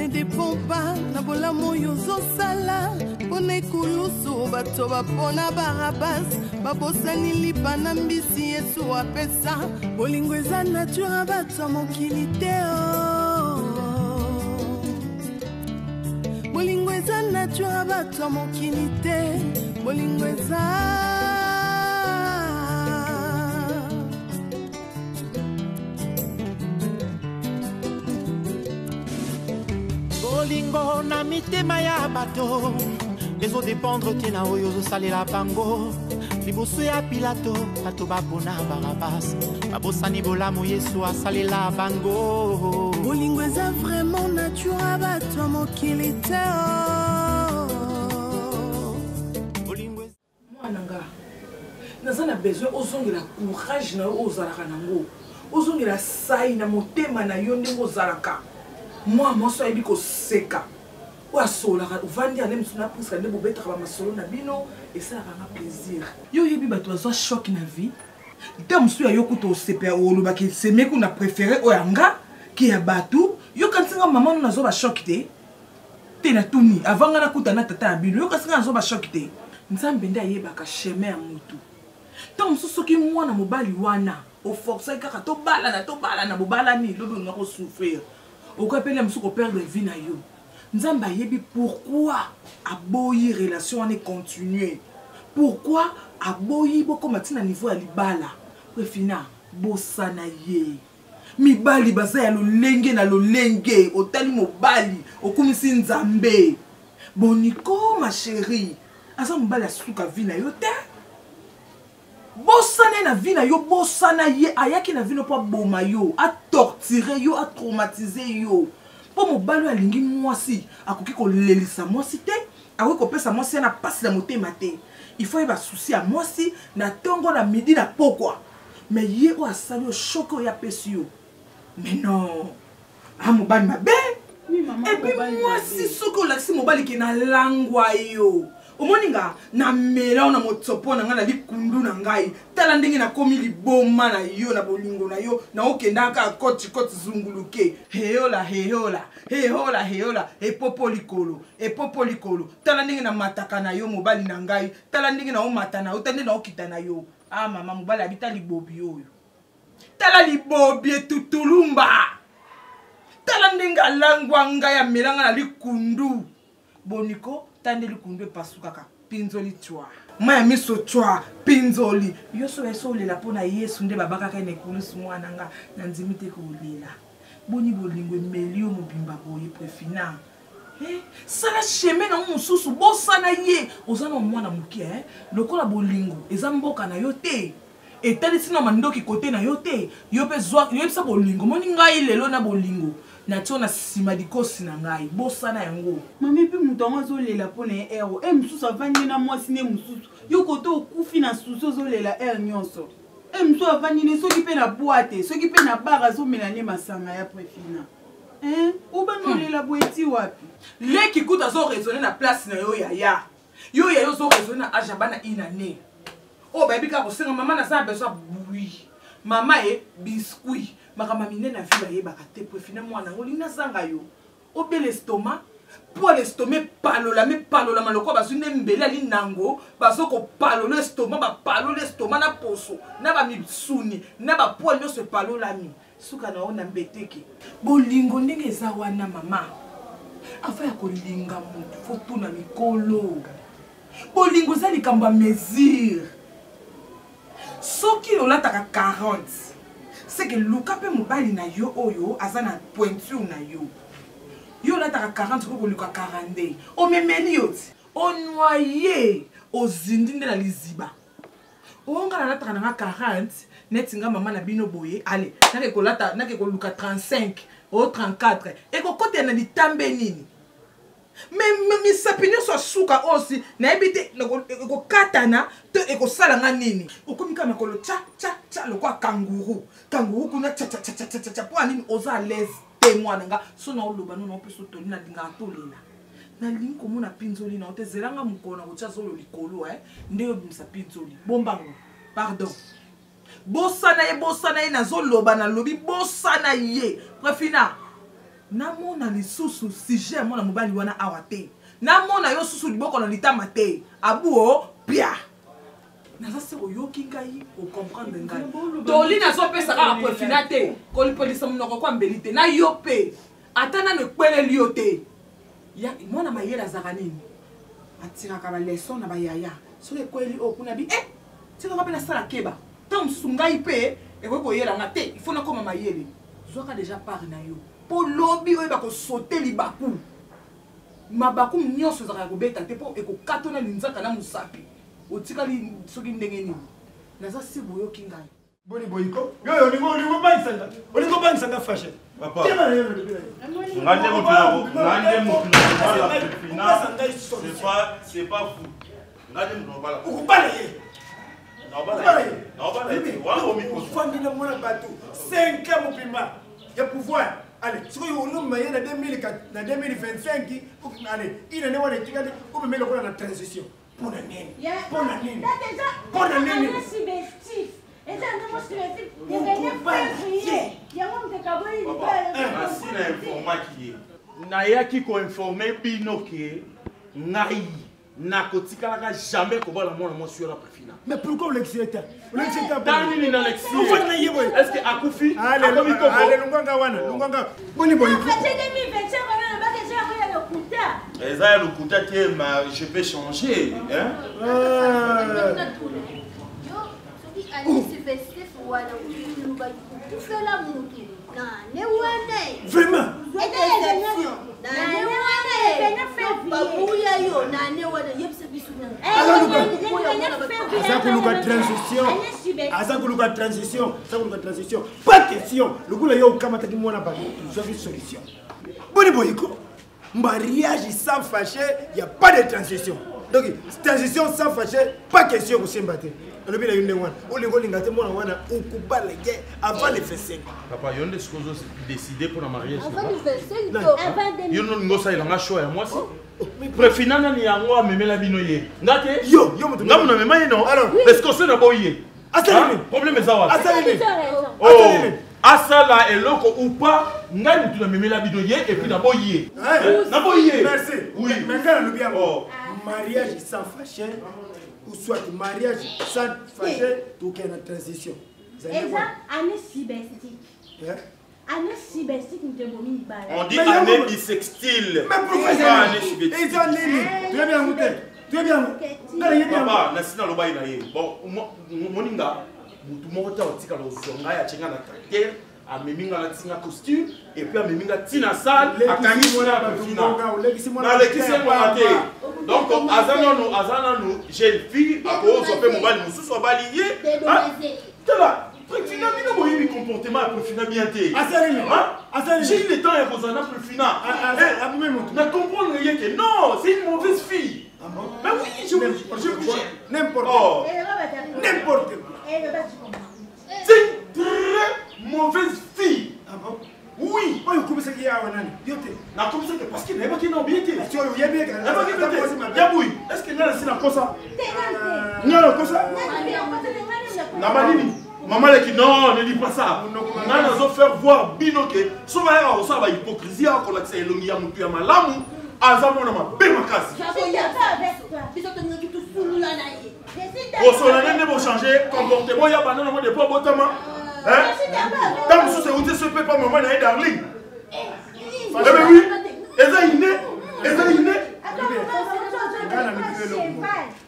ne dépend pas na bolamu yozo sala pona ikulusu bato bapona barabas babosani lipa na mbisi Yesu apesa bolingo eza nature bato mokili te bolingo eza nature bato mokili te bolingo eza bolingo na mitema ya bato ezo dépendre tina oyo ozosalela bango liboso ya Pilato bato bapona Barabas babosani bolamu Yesu asalela bango bolingo eza vraiment nature bato mokili te mwananga naza na besoin ozongela courage na yo ozalaka nango ozongela sai na motema na yo ndenge ozalaka moi moso ayebi koseka oasolaka ovandi ane mosu na priska nde bobetaka bamasolo na bino esalaka nga plaisir yo oyebi bato bazwa shock na vie nte mosu ya yo kuta osepela olobaki semeku na préféré oyo yanga ke ya bato yo kanisi nga mama no nazwa bashock te na tuni avant nga nakuta na tata ya bino yo kanisi nga nazwa bashock te nzambe nde ayebaka chemin ya motu ntango mosusu soki mwana mobali wana oforcaki kaka tobalana bobalani lobi nga kosouffrir okapela mosusu koperdre vie na yo nzambe ayebi pourquoi aboyi relation wana continue pourquoi aboyi bokoma ntina niveau ya libala prefina bosana ye mibali baza ya lolenge na lolenge otali mobali okumisi nzambe boniko ma chérie aza mobali asuka vie na yo te bosana na vie na yo bosana ye ayaki na vino po boma yo a torturer yo a traumatiser yo po mobali alingi mwasi akoki kolelisa mwasi te akoki kopesa mwasi na pasi na motema te il faut yeba souci ya mwasi na tongo na midi na pokwa mais ye o asali yo choco ya pesi yo mais non a mobali mabe et puis mwasi soki olakisi mobali ke na langwa yo omoninga na mela na motsopo na nga na likundu na ngai tala ndenge na komi liboma na yo na bolingo na yo na okendaka koti zunguluke heola epopo likolo tala ndenge na mataka na yo mobali na ngai tala ndenge na omata na yo tala ndenge na okita na yo ah mama mobali abita libobi oyo tala libobi etutulumba tala ndenge alangwa ngai ya melanga na likundu boniko tande likundu epasukaka pinzoli twa maya miso twa pinzoli yo so eso lela pona Yesu nde babakaka na ekulusu mwana nga na nzimi te kolela boni bolingo melio mobimba boye prefina sala chemin na mususu bosana ye ozana mwana muke lokola bolingo eza mboka na yo te etalisi na mandoki kote na yo te yo pe zwa yo bisa bolingo moni ngai lelo na bolingo na tona sima dikosi na ngai bosana yango mami pe mutongo zolela pona ero mususu avandi na mwasi ne mususu yo koto okufi na susu zolela nyonso mususu avandi ne soki pe na boite soki pe na bara zomela ne masanga ya prefina ubanolela boeti wapi leki kuta zo raisonner na place na yo yaya yo zo raisonner na ajaba na inane o baby ka kosenga mama na sa besoin bouilli mama biscuit makama minene na vie bayebaka te prefina mwana ngolina zanga yo obe l'estomac pour l'estomac palola maloko bazune mbele ali nango bazoko palola l'estomac ba palola l'estomac na poso na ba mibsuni na ba poil no se palola mi suka na ona mbeteke bolingo ndenge za wana mama afa ya kolinga mutu foto na mikolo bolingo za likamba mesure soki olataka 40 c'est que luka pe mobali na yo oyo azana pointure na yo yo lataka 40 ko luka 42 o memeli yoti o noyer o zindi na liziba o ngala lataka na 40 netinga mama na bino boye allez nake ko luka 35 o 34 e ko kote na litambe nini mais mi sapinyo so suka aussi na ebite ko katana to e ko sala nga nini okomika makolo cha lo kwa kanguru kuna cha po anini oza l'aise te mwana nga so na oloba no na peso toni na dinga tolela na linko mona pinzoli na otezelanga mukona ko cha zolo likolo ndeyo bimsa pinzoli bombango pardon bosana ye na zoloba na lobi bosana ye prefina namona lisusu sujet mwana mobali wana awa te namona yo susu liboko na litama te abuo pia naza se oyoki ngai okomprendre ngai toli nazopesa kaka profina te kolipolisa monoko kwa mbeli te na yo mpe ata nano ekpeleli yo te mwana mayele azaka nini atiraka baleson na bayaya soki ekweli oyo kuna bi tikaka mpe nasala keba ntango mosusu ngai mpe ekoki koyelanga te ifo nakoma mayele zwaka deja pare na yo mpo lobi oyo bakosote libaku mabaku nyonso ezaka ya kobeta te mpo ekokatona linzaka na mosapi otikali soki ndenge nini naza si boyoki ngai boni boyiko yo olingo bangisanga fashe papa ngande c'est pas fou ngande mutuna ukubala ufandile mwana bato 5 mopima ya pouvoir allez sikoy olommaye na 2025 allez inane wana etikali omemele kola na transition mpona nini nayaki koinforme bino ke ngai nakotikalaka jamais kobala mwana mwasi yo na préfina. Mais pourquoi l'excité? Tanini na l'excité. Est-ce que akufi? Allez, lunganga wana, lunganga. Boni boy. Eza le kuta ke ma je peux changer, hein? Vraiment? Transition. Pas question. Le coup là, il y a aucun matin qui m'a pas une solution. Bon boyko. Mariage sans fâcher, il n'y a pas de transition. Donc, transition sans fâcher, pas question pour s'embattre. Le bien une one. On les voit lingater moi wana okuba les gars avant les fêtes. Papa, il y a des choses décidées pour le mariage. Avant les fêtes, il y a une chose il a choix moi si. Préfina na ni yango memela bino ye. Ngate? Yo mutu. Ngamu na mema ye non? Alors, est-ce que c'est na boye? Asali. Problème est ça. Asali. Oh. Asala eloko ou pas, ngai mutu na memela bino ye et puis na boye. Na boye. Merci. Oui. Mais quand le bien mariage sans fâcher ou soit mariage sans fâcher, tout qu'il y a une transition. Exact, année cyberstique. Année cyberstique, nous devons nous battre. On dit année bisextile. Mais pourquoi année cyberstique? Tu es bien monté. Tu es bien monté. Papa, nasina loba ina ye. Bon, moninga, mutu moko ta otika lo zonga ya chenga na tracteur, a meminga na tinga costume et puis a meminga tina salle, a kangi mona ba fina. Na lekisi mona te. Donc azana no jeune fille a cause pe mobali mususu abali ye. Tela, préfina bino boyebi comportement a préfina bien te. Asali. J'ai le temps ya kozana préfina. Na comprendre rien que non, c'est une mauvaise fille. Mais oui, je n'importe. N'importe. C'est une très mauvaise fille. Oui. Parce qu'il n'a pas qu'il n'a bien été. Est-ce qu'il n'a pas fait ça? Maman dit non, ne dis pas ça. On a faire voir Binoke. Souvent, on a une hypocrisie. On a dit que c'est un malamu. Azamo na mabema kasi. Bosolane ne vont changer comportement ya banana mo de pas botama. Hein? Dans ce où tu peux pas maman na darling. Mais oui, eza iné.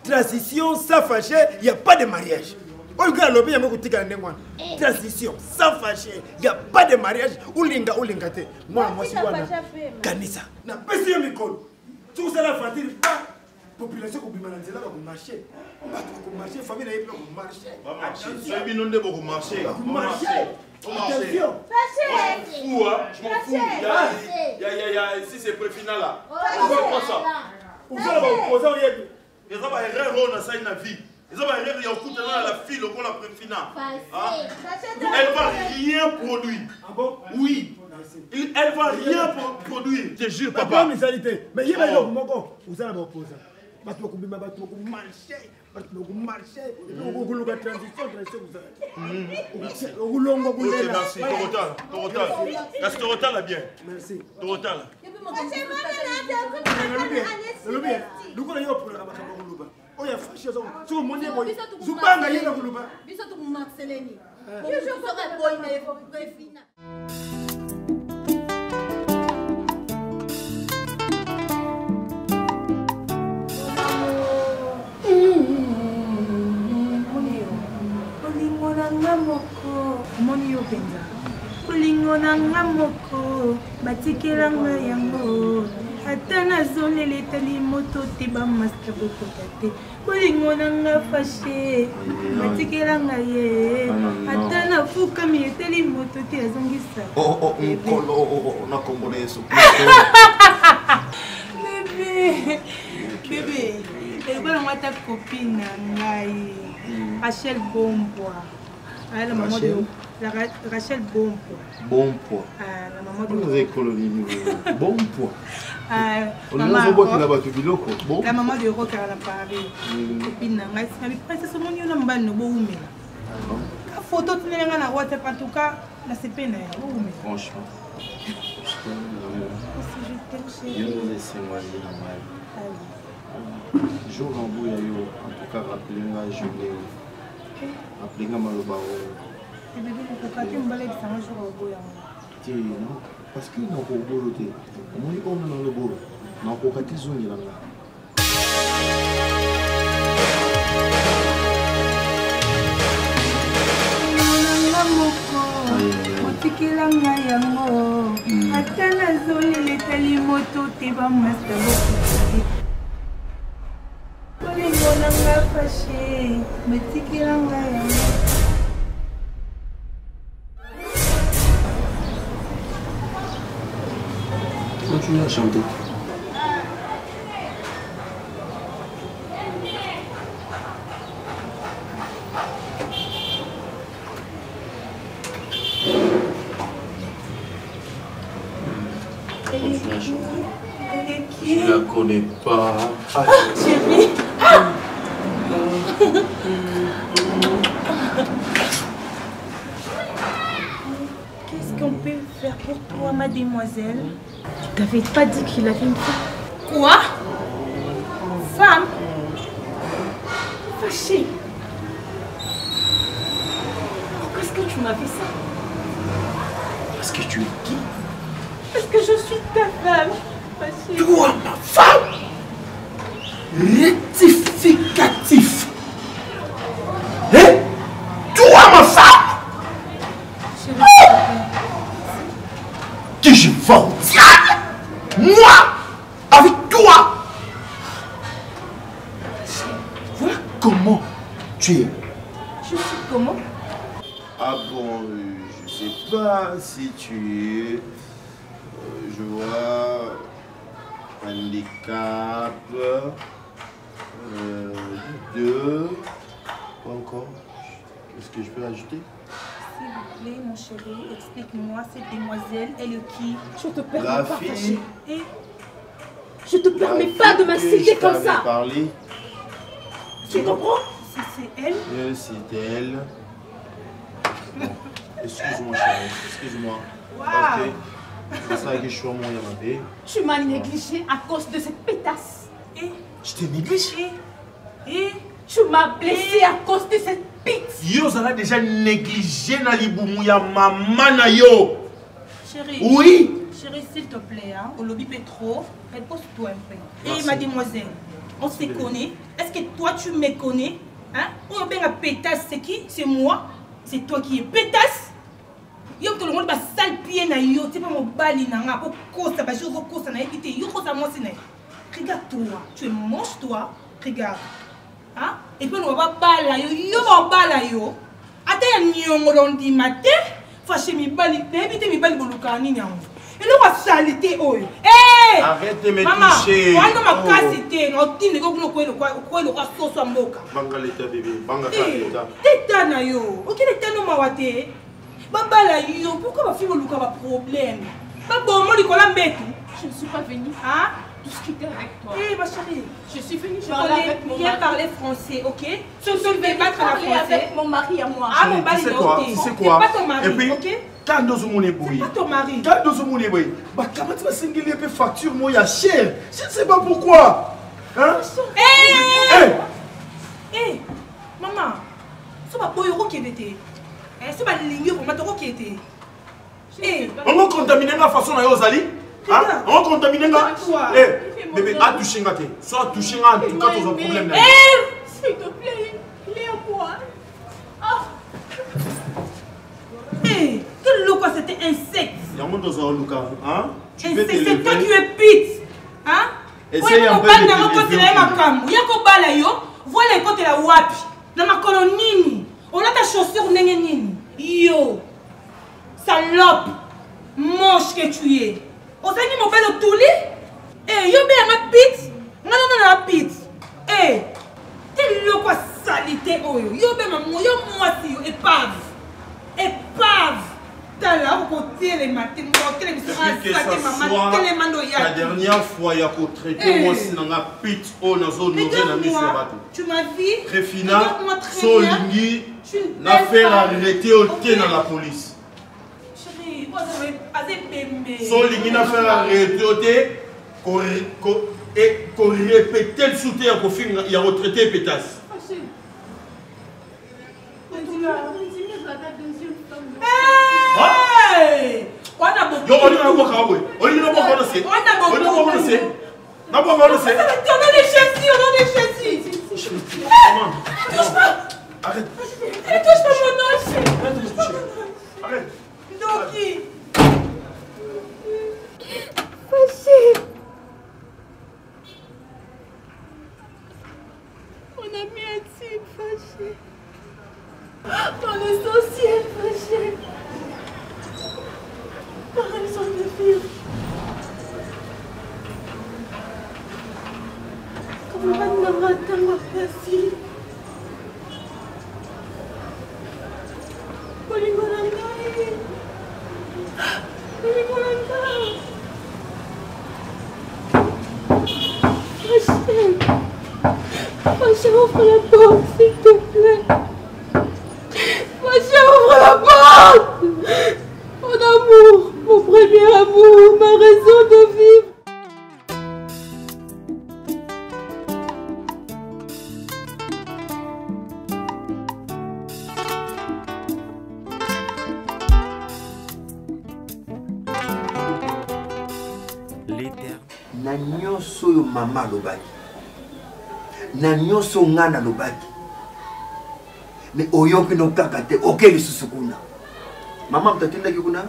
Transition sans fâcher, il n'y a pas de mariage. Transition sans fâcher, il n'y a pas de mariage. Ulinga te. Moi, c'est Kanisa. Na pesi yo mikolo. Tout ça la fatine pas population ko bimana nzela ba ko marcher. Ba ko marcher, famille na yepe ko marcher. Ba marcher. C'est binonde ba ko marcher. Attention. Je m'en fous. Si c'est préfina là. On fait quoi ça? Où ça va opposer yepe. Les hommes à erreur on a ça une vie. Les hommes à erreur il y a écoute là la fille au la préfina. Elle va rien produire. Ah bon? Oui. Elle va rien produire. Je te jure, papa. Mais il y a des gens qui sont opposés. Parce que vous marcher. vous marchez, vous avez une transition, vous l'avez merci, Torotal. Est-ce que Torotal est bien? Merci. Torotal. Moni yo penza olingo nanga moko batikelanga yango ata nazolele etali moto te bamaske bokoka te olingo nanga fashe batikelanga ye ata nafukami etali moto te azongisa Mkolo nakombona Yesu bebe ebona ngwata copine na ngai Rachel Bompoa. La maman de Rachel Bompoa. Bompoa. La maman de vous avez colonisé Bompoa. La maman de Rock à la Paris. Copine, ma princesse, mon nom est no boumé. La photo de la WhatsApp en tout cas, la CP n'est pas boumé. Franchement. Je t'aime, chérie. Je vous laisse moi dire normal. Jour en bout, en tout cas, rappelez-moi, je vais. Appelez-moi Malobao. Et bébé, pourquoi tu me balades ça un jour au bout? Non, parce que non, pour boulot, on est comme dans le boulot. Non, pour qu'à tes zones, là. Otikelanga yango ata nazolele etali moto te bamasta bokote olingo nanga fashe batikelanga yango Continue à chanter. Je ne la connais pas. Chérie. Qu'est-ce qu'on peut faire pour toi, mademoiselle? Tu t'avais pas dit qu'il avait une femme. Quoi? Femme? Fâchée. Pourquoi est-ce que tu m'as fait ça? Parce que tu es qui? Parce que je suis ta femme. Fâchée. Toi, ma femme? Rectificatif. Hein? Toi, ma femme? Que je vais au diable? Moi? Avec toi? Voilà comment tu es. Je suis comment? Ah bon, je sais pas si tu es. Je vois handicap 2. Pas encore. Qu'est-ce que je peux ajouter? S'il vous plaît, mon chéri, explique-moi cette demoiselle, elle est qui? Je te permets La pas, fille. Et je te permets pas de m'insulter comme ça. Parler. Tu comprends? Si c'est elle. C'est elle. Bon. Excuse-moi, chérie. Excuse-moi. Wow. Ok. C'est ça que je suis au monde Yamabé. Tu m'as négligé à cause de cette pétasse. Et je t'ai négligé. Et tu m'as blessé à cause de cette pite. Yo, ça a déjà négligé na liboumou ya maman na yo. Chérie. Oui. Chérie, s'il te plaît, hein, au lobby Petro, repose-toi un peu. Merci. Et mademoiselle, on se connaît. Est-ce que toi tu me connais? Hein? On bien la pétasse, c'est qui? C'est moi. C'est toi qui es pétasse. Yo tout le monde va sale pied na yo, tu pas mon bali na pour kosa ba jour kosa na éviter yo kosa moi c'est. Regarde toi, tu es moche toi. Regarde. Hein? Et puis on va bala yo, yo va bala yo. Ata ya nyongo londi matin, fâché mi bali, éviter mi bali boluka ni nyango. Et là on va saleté oyo. Eh! Arrête de me Maman, toucher. Maman, on va casser, on tine ko ko le ko so mboka. Banga l'état bébé, banga l'état. L'état na yo. OK l'état no mawate. Babala yo, pourquoi ma fille me luka ba problème? Ba bon mo likola mbetu. Je ne suis pas venue. Hein? discuter avec toi. Eh, ma chérie, Je suis venue je parler avec mon connais bien mari. parler français, ok? Je suis venue parler avec mon mari à moi. Ah, mon mari, tu sais quoi? c'est pas ton mari, Et puis, ok? quand nous sommes les C'est pas ton mari. quand nous sommes les bouilles, bah comment tu vas singuler un peu facture moi ya cher? Je ne sais pas pourquoi. Hein? Eh, maman, c'est pas boyoro qui était. C'est pas ligne pour matoro qui était. Eh, On va contaminer la façon dont vous allez. Hein? On va contaminer la. Eh, bébé, à toucher un thé. Soit toucher un tout cas, tu as un problème. S'il te plaît, il est à moi. eh, quel loco c'était insecte. Il y a un monde dans un Lucas. Hein? Tu peux C'est toi qui t'élever. es pite. Hein? Essaye un peu de t'élever. Yako bala yo, voilà côté la wapi. Dans ma colonine. On a ta chaussure nini. Yo. Salope. Moche que tu es. On s'est dit mon père le touli. Eh, yo bien ma pite. Non, la pite. Eh, quel loco salité. Yo bien maman, yo moi si yo épave. T'as là, au côté les matins, la dernière fois, il y a traité moi si dans la pite au dans zone tu m'as vu. Refina, Solingi, n'a fait arrêter au thé dans la police. Chérie, moi je vais passer bébé. Solingi n'a fait arrêter au thé, et qu'on répétait le soutien qu'on fait, il a retraité pétasse. On a beaucoup. On a beaucoup. On a Arrête. Elle touche pas mon os. Arrête. Doki. Mon ami intime fâché. Mon essentiel fâché. Par raison de vivre. Comment on va t'avoir facile? Macha, ouvre la porte, s'il te plaît. Macha, ouvre la porte. Mon amour, mon premier amour, ma raison de vivre. Na nyonso yo mama alobaki na nyonso nga nalobaki me oyoki no kaka te oke lisusu kuna mama mutatindaki kuna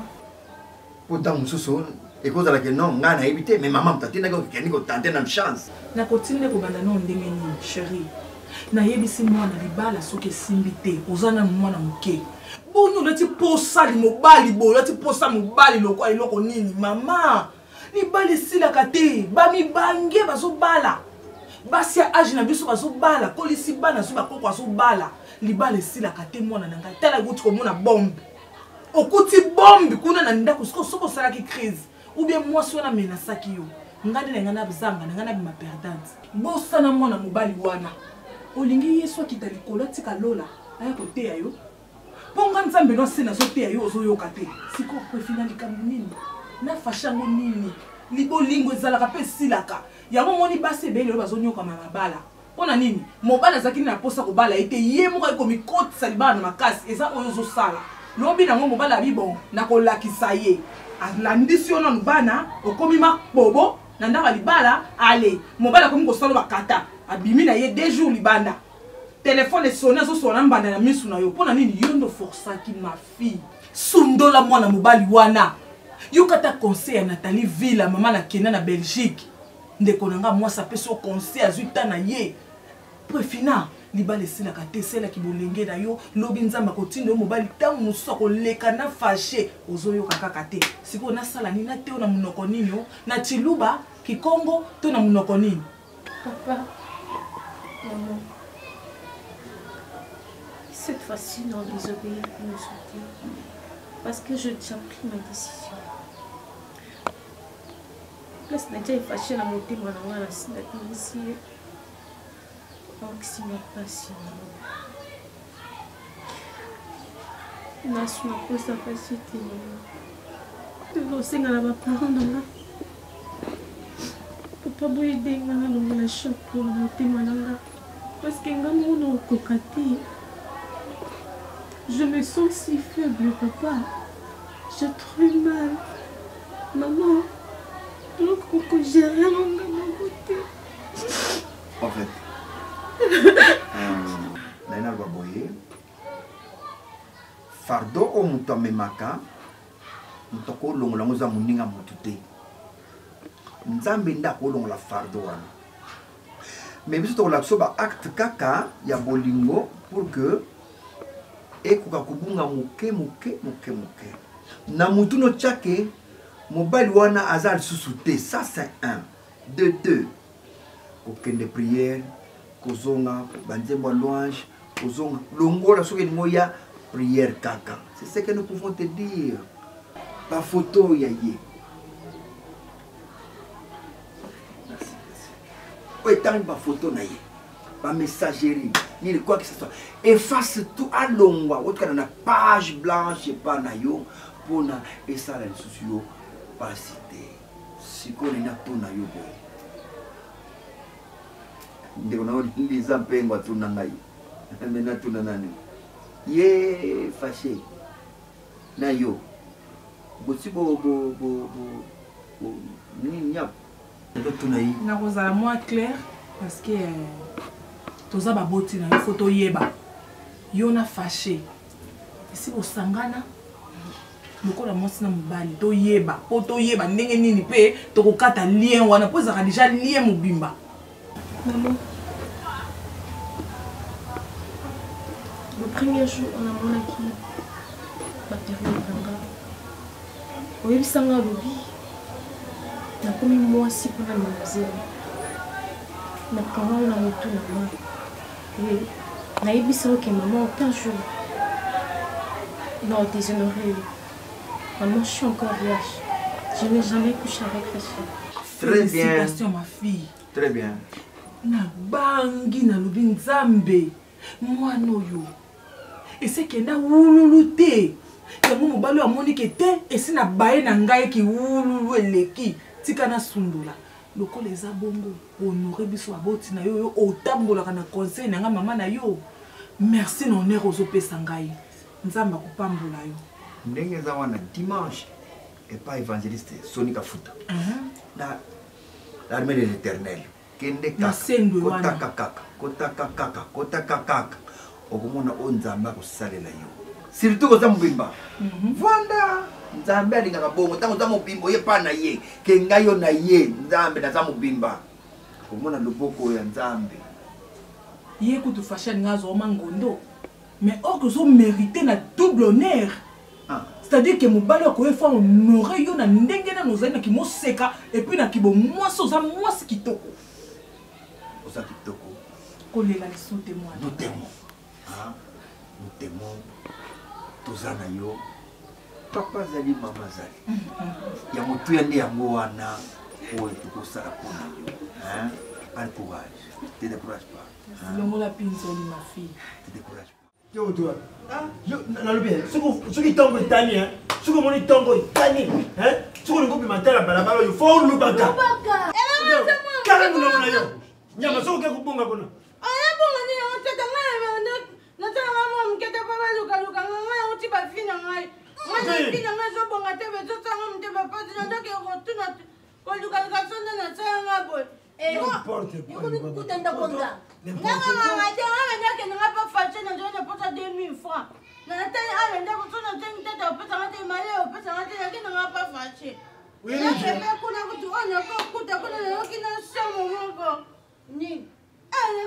po ntango mosusu ekozalaki non nga nayebi te me mama mutatindaki okekeni kotante na chance nakotinde kobanda no ndenge nini chéri nayebisi mwana libala soki esimbi te oza nanu mwana moke boni olati posali mobali boye olati posa mobali lokwa eloko nini mama libala esilaka te bamibange bazobala basi ya age na biso bazobala kolisi bana so bakoko azobala libala esilaka te mwana na ngai tala ekuti komona bombe okuti bombe kuna na ndako soko osalaki crise ou bien mwasi wana amenasaki yo ngai na ngai na bizanga na ngai na bima perdante bosana mwana mobali wana olingi yesu akita likolo atika lola aya koteya yo mpo nga nzambe no ase nazoteya yo ozoyoka te sikoyo prefina likambo nini nafashe yango nini libolingo ezalaka mpe esilaka yango moni basi ebele oyo bazonyokama mabala mpona nini mobali azalaki nini aposa kobala ete ye moko ekomikotisa libala na makasi eza oyo ozosala lobi nango mobali abi bon nakolakisa ye alandisi yo nanu bana okomi mabobo na ndako ya libala ale mobali akomi kosala bakata abimi na ye 2 jours libanda telefone esoni azosona mbanda na misu na yo mpona nini yo ndo forsaki ma fille sundola mwana mobali wana yokata conseil ya Nathalie Villa mama na kenda na Belgique ndeko nanga mwasi apesi yo conseil azwi ta na ye prefina libala esilaka te esalaki bolenge na yo lobi nzambe akotinda yo mobali ntango mosusu akoleka na fashe ozoyoka kaka te sikoyo nasala nini nate yo na monoko nini yo na Chiluba Kikongo to na monoko nini Papa, maman, cette fois-ci, non, désobéir pour me soutenir. Parce que je tiens pris ma décision. place déjà effaché na motema na nga na sina tinisie okisima pasi nasu nakosa pasi te tozosenga na baparent na nga papa boyede nga nalongela chapeau na motema na nga parce que nga mona okoka te. Je me sens si faible, papa. J'ai trop mal. Maman, donc j'ai rien dans ma beauté. En fait, Naina Baboye, fardo o muto memaka, muto ko longola ngoza muninga mutute. Nzambe nda ko longola fardo wana. Mais biso to la soba acte kaka ya bolingo pour que ekuka kubunga muke na mutuno chake mobali wana azal susute. Ça c'est un. De deux, aucune de prière kozonga banzembo louange kozonga longola soki moya prière kaka. C'est ce que nous pouvons te dire. Pas photo ya ye. Tant pas photo na ye, pas messagerie, ni quoi que ce soit. Efface tout à longue, autre que na page blanche pas na yo pour na et ça les sociaux pas cité. Si qu'on est na tout na yo boy. Ndeko na les ampengo tout na ngai. Mais na tout na nani. Ye fâché. Na yo. Boti bo ni nyap. nakozala moins clair parce que toza baboti na yo photo yeba yo na fâché esi osangana lokola mwasi na mobali toyeba po toyeba ndenge nini mpe tokokata lien wana po ezaka déjà lien mobimba. Maman, le premier jour on a monaki bapériode nanga oyebisanga lobi na komi mwasi mpona mamzele na kanga na motu na nga nayebisa oke maman aucun jour non déshonoré. Maman, je suis encore vierge. Je n'ai jamais couché avec les filles. Très bien. Félicitations ma fille. Très bien. Na bangi na lobi nzambe mwana oyo esekenda wululu te yango mobali amoni ke te esi na baye na ngai ki wululu eleki tika na sundola lokola eza bongo honore biso aboti na yo otambolaka na conseil na nga mama na yo merci na honneur ozopesa ngai nzambe akopambola yo ndenge eza wana dimanche epa évangéliste Soni Kafuta na l'armée de l'éternel kende kotaka okomona o nzambe akosalela yo surtout koza mobimba vanda nzambe alingaka bongo ntango oza mobimba oyepa na ye ke ngai yo na ye nzambe naza mobimba okomona loboko ya nzambe ye kutu fasha nga azoma ngondo mais or que zo mérité na double honneur. C'est-à-dire que mobali akoye fa honorer yo na ndenge na nozali na kimoseka et puis na kibo mwasi oza mwasi kitoko. Oza kitoko. Kolela liso témoin. Nous t'aimons. Nous t'aimons. Tozana yo. Papa zali mama zali. Ya motu ya nde yango wana oyo tokosala mpona yo. Al courage. Te décourage pas. Longola pinzoli ma fille. Te décourage pas. Yo toi. Nalobi soki ntongo etani soki omoni ntongo etani soki olingi obima te na balabala oyo fo olubaka kala monoko na yo nyama soki oke kobonga mpona ayabonga nini oteta ngai natalanga mwa mokete mpo balukaluka ngai oti bafi na ngai ngai na ngai ezobonga te bezosanga mote bapasi nandoki kotuna kolukaluka so nde nasalanga boye kutenda konga nangangangate ngabendakenanga mpa fashe nazona posa 2000 francs nanatali alenda kosona tengi tete opesanga te male opesanga te nakenanga mpa fashe nakembe kuna kuti onakokuta kuna nayoki na somo moko nini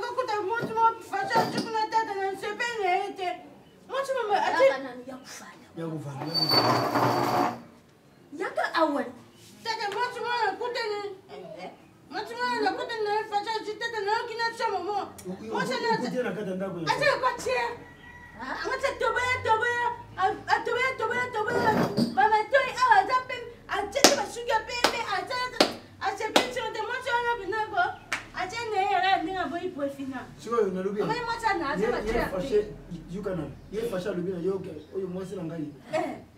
nakokuta mosi mo fashe ati kuna tete nansepene ete mosi mama ati yaka awen tete mosi mo nakuteni Maintenant, la côte de la façade, j'étais dans le qui n'a pas moment. Moi, c'est là. Attends, pas tiens. Moi, c'est Toba. Bah, maintenant, à Atienne yeye ndinga boyi profina. Sio na lobby. Moi moi ça na ça va faire. You can. Il fâché à lobby na yo oyo moi c'est ngai.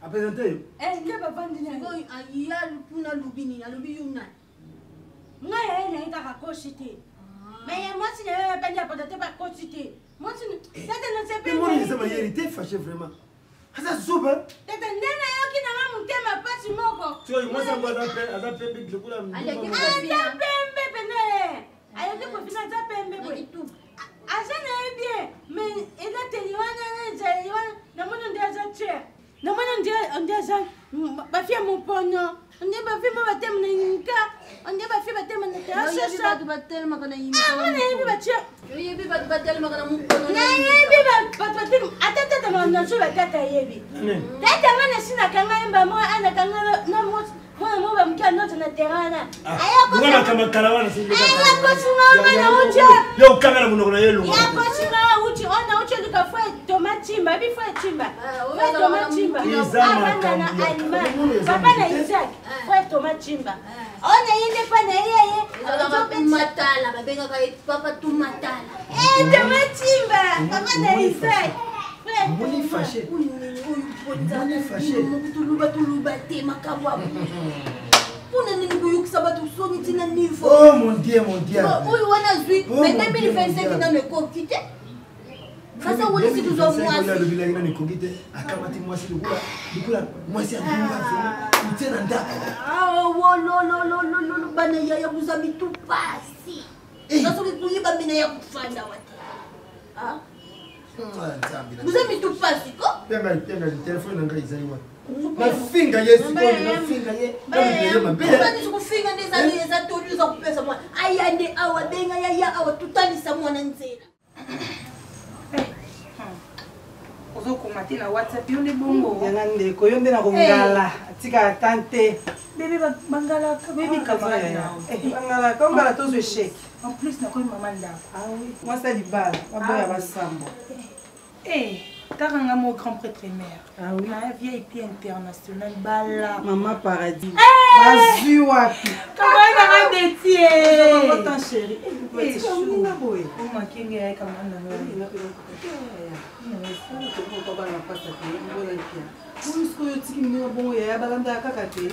A présenter. Nde papa ndina go ya lupuna lubini na lubi yuna. Nga yeye na ka koshite. Mais moi si yeye pende apotete pa koshite. Moi si tete no se pe. Moi je sais pas il était fâché vraiment. Ça soupe. Tete ndena yo kina nga mutema pasi moko. Sio moi ça va za pembe kula. Za pembe pene. Ayoki profina za pembe bwe. Aza na bien mais ela teliwana na zaliwana na mwana ndiaza che. Na mwana ndiaza bafia mpono. Onde bafia batem na yinka. Onde bafia batem na terasa. Yebi batu batel makana yinka. Ah, yebi bache. Yebi batu batel makana mpono. Na yebi batu batel atata na so batata yebi. Tata ngana sina kanga mba mo ana kanga na mo mo ba mkia noto na terana. Aya ko. Ngana kama kalawana sinde. Aya ko singa na uche. Yo kamera muno na yelo. Ya ko singa uche ona uche lika fwa tomate chimba bi fwa chimba. Fwa tomate chimba. Papa na Isaac. Fwa tomate chimba. Ona yinde pa na yeye. Tumatala babenga ka papa tumatala. Tomate chimba. Papa na Isaac. Moni fâché. Moni fâché. Tuluba te makabwa. Puna nini kuyukisa batu soni tina niveau. Oh mon Dieu, mon Dieu. Uyu wana zui, mais 2025 dans le coquille. Fasa wole si tuzo mwasi. Le village na nikongite akamati mwasi dukula mwasi andunga fini tena ndaka. Ah wo lo bana ya buzami tu pasi. Sasa kuyiba mina ya kufanda wati. Ah. Buzami tu pasi ko? Pega telefone nanga izaiwa. Na finga yesu ko na finga ye. Bani sikufinga ndezali za tolu za kupesa mwa. Ayande awa benga ya awa tutalisa mwana nzela. ozokoma na WhatsApp yo nde bongo yanga ndeko yo nde na kongala atika tante bébé bangala bébé camarade bangala kongala tozo échec en plus na koyi maman ndako ah oui moi ça libala baboya basambo takanga mo grand prêtre mère na VIP international bala maman paradis bazui wapi kamana nga detie autant chérie minga boye o makenge ya kamana nga oyo tiki minga bongo yaya balandaka kaka te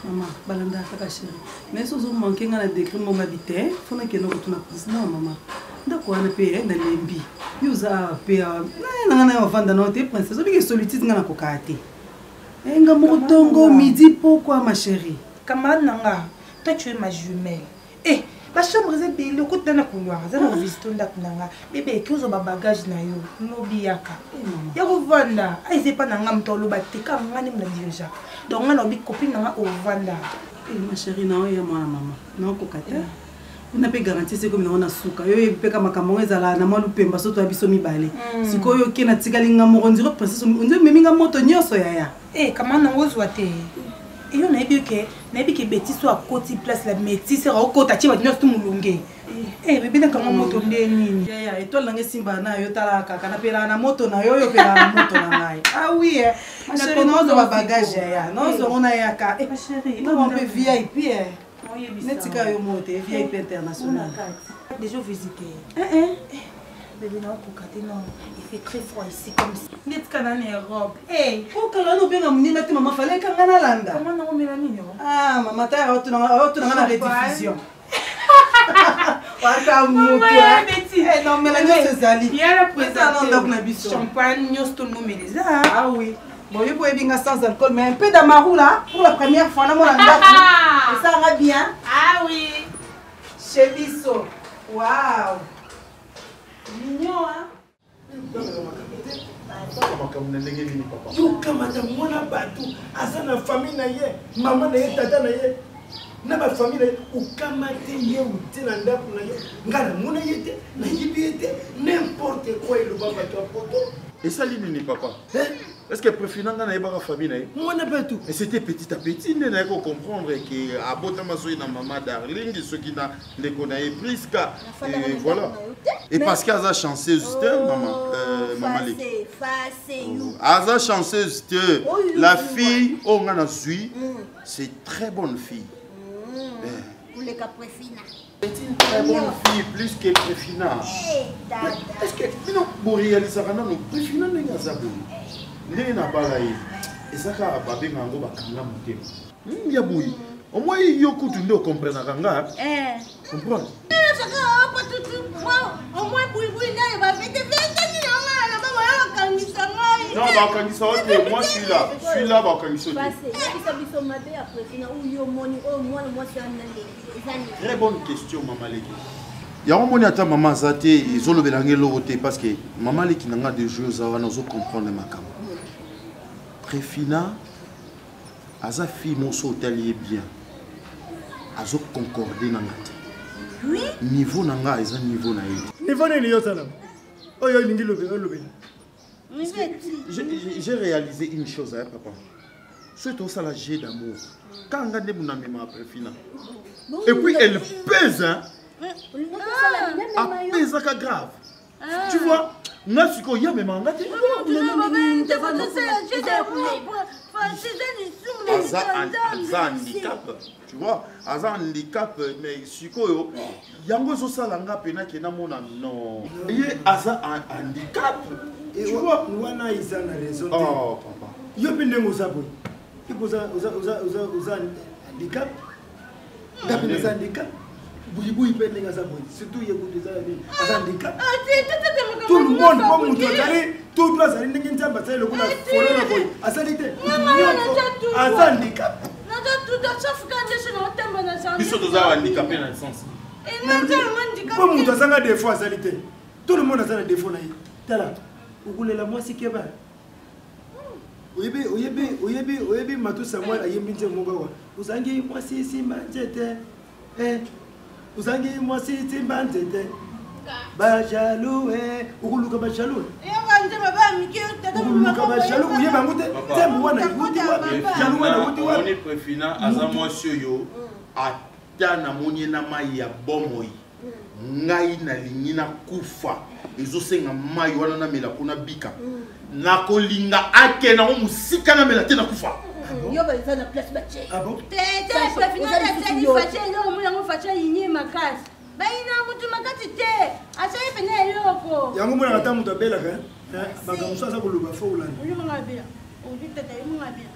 mama balandaka kaka chérie mais so ozomanke nga na décret mo mabi te fo nakende kotuna président mama ndako wana mpe nalembi yo oza awa mpe awa nanga na yo avanda nao te princesse obiki solitude nga nakokaka te nga moko tongo midi pourquoi ma chérie camarade nanga toi tu es ma jumelle bachambre eza ebele okoti na couloir aza na kovisite ndako nanga bebe eki ozwa babagage na yo nobiyaka ya kovanda aize epa na nga moto oloba te ka nga nde mona dirija donc nga na obi copine nanga ovanda ma chérie na oyo ya mwana mama naokoka te una mpe garantie se komi nango na suka yo epeka makambo ngo ezala na mwa lupemba so toya biso mibale sikoyo oke natikali nga moko ndiro princesse ondio memi nga moto nyonso yaya kama nango ozwa te yo nayebi ke betiso akoti place la métise okota tie bato nyonso to molunge bebe nakanga moto nde nini yaya etole nanga esimba na yo tala kaka napelaka na moto na yo oyo opelaka na moto na ngai awi masheri naozwa babagage yaya naozwango nayaka noma mpe vip netika yo mo te vip international déjà visité bébé na okoka te non il fait très froid ici comme ça netika na na robe okala no mpe na monima te mama fale ekanga nalanda kama nango mela nini mama ta otunanga na rediffusion wata moto non mela nyonso ezali ndako na biso champagne nyonso tonomeleza oui bon yo boyebi nga sans alcool mais un peu d'amarou là pour la première fois namona ndako esalanga bien oui chez biso wow mignon yokamata mwana bato aza na famille na ye mama na ye tata na ye na bafamille na ye okamate ye ute na ndako na ye nga namona ye te nayebi ye te n'importe quoi eloba bato ya poto esali nini papa est-ce que préféranga na yebaka famille na ye mwana bato et c'était petit à petit nde naye kocomprendre ke abotama soki na mama darling soki na ndeko na ye priska voilà et parce que aza chanceuse te mama leki aza chanceuse te la fille oyo nga na zwi c'est très bonne fille uleka préfina C'est une très bonne fille, plus que Préfina. Est-ce que vous réalisez que nous Préfina n'est pas ça? N'est pas là. Et ça, Babé Mango va quand même. Il y a bouilli. Au moins, il y a beaucoup de comprendre. Comprendre? Au moins, il va faire des non, moi je suis là. Je suis là, très bonne question, Maman Leki. Il y a un moment où maman Zate, ils ont levé l'angle parce que Maman Leki n'a pas de jeux, ils ont comprendre ma cam. Préfina, Aza fille mon hôtelier bien. Azo concordé dans la tête. Oui. Niveau nanga, ils ont niveau na yé. Niveau na yé salam. Oh yo lingi levé. J'ai réalisé une chose, hein, papa. C'est tout ça la jet d'amour. Quand on regarde mon ami après Fina. Et puis elle pèse, hein. Elle pèse ça grave. Tu vois, n'a su qu'il y a même un gars. Aza handicap, tu vois, Aza handicap, mais Siko, Yango Sosalanga Pena qui n'a mon non. Il est Aza handicap. Tu vois, nous avons raison. Oh, papa. Yo pende mosaboy. Uza handicap. Gapi handicap. Boui pende mosaboy. Surtout yebo des handicap. Tout le monde comme nous tout doit aller n'importe quoi parce que le coup la follow la boy. Asalite. Handicap. Biso toza handicapé dans le sens. Comme nous avons des fois asalite. Tout le monde a des défauts là. Tala. Ukulela mwasi keba. Oyebi matu Samuel ayembinje mongawa. Uzangi mwasi simba njete. Uzangi mwasi simba njete. Bajalou ukuluka bajalou. Yanga baba mikio tata ukuluka bajalou uyeba ngute. Tembu wana iguti wa. Jalou wana iguti wa. On est Préfina aza mwasi yo atana monye na mai ya bomoi. Ngai na lingina kufa. Ezosenga mai wana na mela kuna bika. Na kolinga ake na musika na mela tena kufa. Yo ba za na place bache. Ah bon? Tete Préfina na tani fache no mu yango fache yinye makasi. Baina mutu makati te. Acha ipene eloko. Yango mwana kata mutu abela ka. Bagamusa za kuluba fo ulani. Uli mangabia. Uli tete mangabia.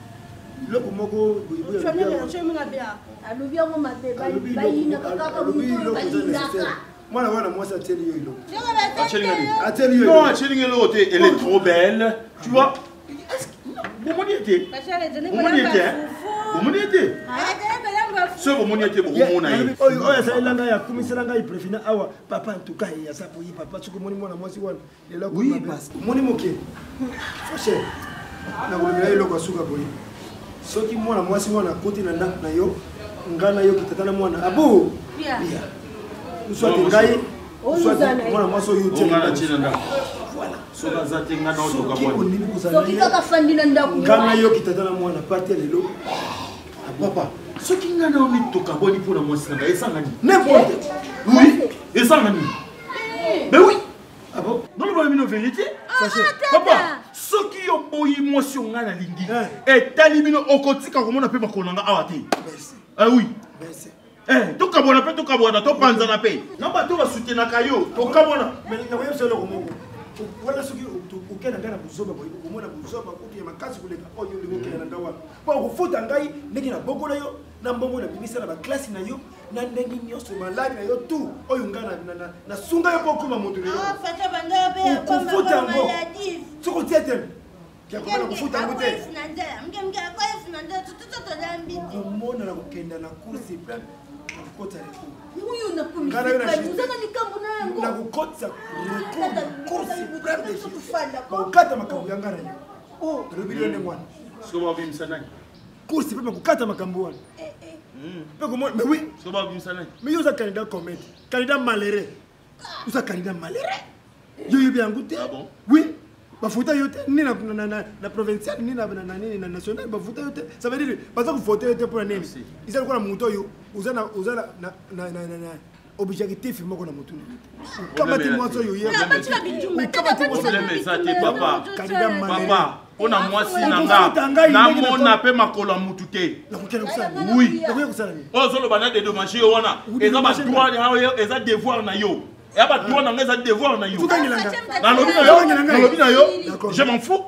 Loko moko buibu ya. Chome mangabia. Alubi yango mabe bayina kaka mutu bayina. Moi, moi, ça tient le non, elle est trop belle. Tu vois? Comment y était? Ce moment y était, papa, en tout cas, il y a ça pour y papa, tu connais moi, oui, parce que mon moqué. Fâché. Ce qui moi, moi, si on a côté na yo, ngana yo kitatana mwana. Abu. Soit ngai, soit mwana mwaso yote. Voilà. Soka zatenga na otoka mwana. Soki kaka fandi na ndako. Ngana yo kitatana mwana pati lelo. Papa, soki ngana oni toka boni pona mwasi nanga esanga ni. N'importe. Oui, esanga ni. Mais oui. Ah bon? Non, non, non, vérité. Papa, soki yo boyi mwasi ngana lingi. Et talimino okotika komona pe makonanga awate. Ah oui. Merci. Toka bona pe toka bona to panza na pe. Na ba to ba soutenir kayo. Toka bona. Mais na koyo solo komoko. Wala soki ukena ngana buzoba boyi komona buzoba kuti makasi kuleka oyo lingo kena ndawa. Ba kufuta ngai ndenge na bokola yo na mbongo na bimisa na ba classe na yo na ndenge nyoso malade na yo tu oyo ngana na sunga yo pokuma moto lelo. Ah fata banda be kufuta ngo. Soko tete. Kia komona kufuta ngo te. Mge kwa finanda tutoto dambi. Komona na kukenda na kursi plan. Huyu unakumisa uzana ni kambu na yangu na kukotsa kursi brande kukata makambu yangana yo oh rubili ende mwana siko ba bimisa nani kursi pepe kukata makambu wana peko mo mais oui siko ba bimisa nani mais yo za candidat comment candidat malheureux usa candidat malheureux yo yebi yangu te ah bon oui bafuta yote ni na provincial ni na national bafuta yote ça veut dire parce que voter yote pour nini isa kwa muto yo uzana na objectif moko na mutu kama ti mwaso yo problème ça te papa mpona mwasi na nga namona mpe makolo ya mutu te. Oui. oyo ozoloba na dédommage yo wana eza badroit eza devoir na yo. Et après toi, on a des devoirs na yo. Nalobi na yo. Je m'en fous.